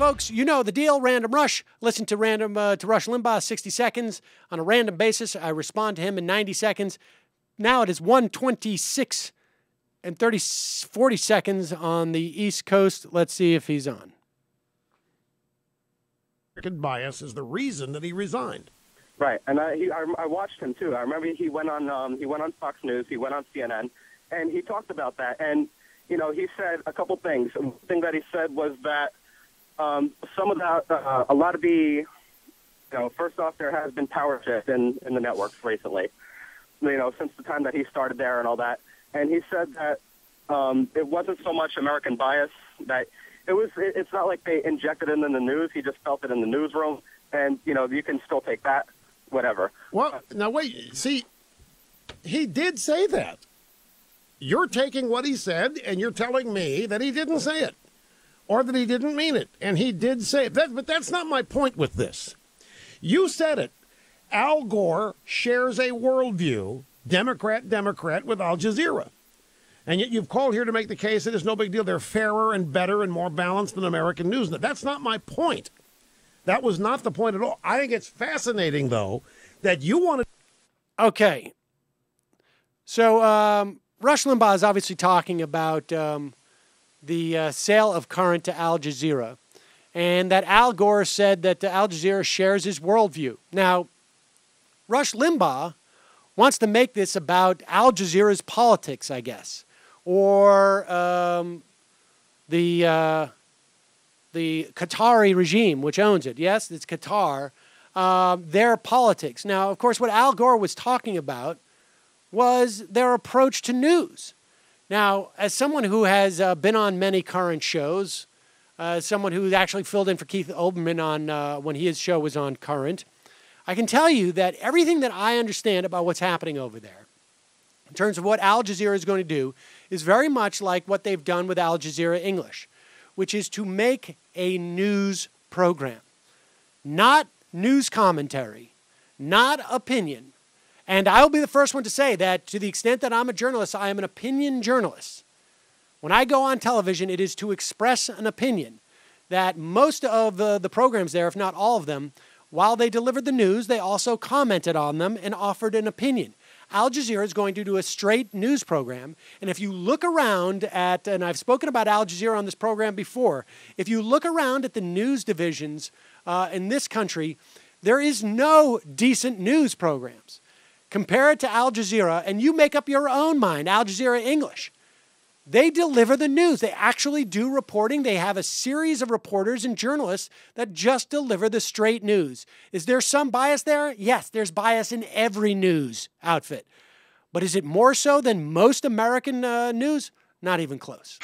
folks, you know the deal. Random Rush. Listen to Rush Limbaugh 60 seconds on a random basis. I respond to him in 90 seconds. Now it is 1:26 and 40 seconds on the East Coast. Let's see if he's on. American bias is the reason that he resigned. Right, and I watched him too. I remember he went on Fox News, he went on CNN, and he talked about that. And you know, he said a couple things. One thing that he said was that some of that, a lot of the, you know, first off, there has been power shift in the networks recently. You know, since the time that he started there and all that. And he said that it wasn't so much American bias, that it's not like they injected it in the news. He just felt it in the newsroom. And, you know, you can still take that, whatever. Well, now wait, see, he did say that. You're taking what he said and you're telling me that he didn't say it or that he didn't mean it. And he did say it. But that's not my point with this. You said it. Al Gore shares a worldview, Democrat, with Al Jazeera. And yet you've called here to make the case that it's no big deal. They're fairer and better and more balanced than American news. That's not my point. That was not the point at all. I think it's fascinating, though, that you want to... Okay. So Rush Limbaugh is obviously talking about the sale of current to Al Jazeera, and that Al Gore said that Al Jazeera shares his worldview. Now, Rush Limbaugh wants to make this about Al Jazeera's politics, I guess, or the Qatari regime, which owns it. Yes, it's Qatar. Their politics. Now, of course, what Al Gore was talking about was their approach to news. Now, as someone who has been on many current shows, someone who actually filled in for Keith Olbermann on when his show was on Current, I can tell you that everything that I understand about what's happening over there, in terms of what Al Jazeera is going to do, is very much like what they've done with Al Jazeera English, which is to make a news program, not news commentary, not opinion. And I'll be the first one to say that to the extent that I'm a journalist, I am an opinion journalist. When I go on television, it is to express an opinion. That most of the programs there, if not all of them, while they delivered the news, they also commented on them and offered an opinion. Al Jazeera is going to do a straight news program. And if you look around at, and I've spoken about Al Jazeera on this program before, if you look around at the news divisions in this country, there is no decent news programs. Compare it to Al Jazeera, and you make up your own mind, Al Jazeera English. They deliver the news. They actually do reporting. They have a series of reporters and journalists that just deliver the straight news. Is there some bias there? Yes, there's bias in every news outfit. But is it more so than most American news? Not even close.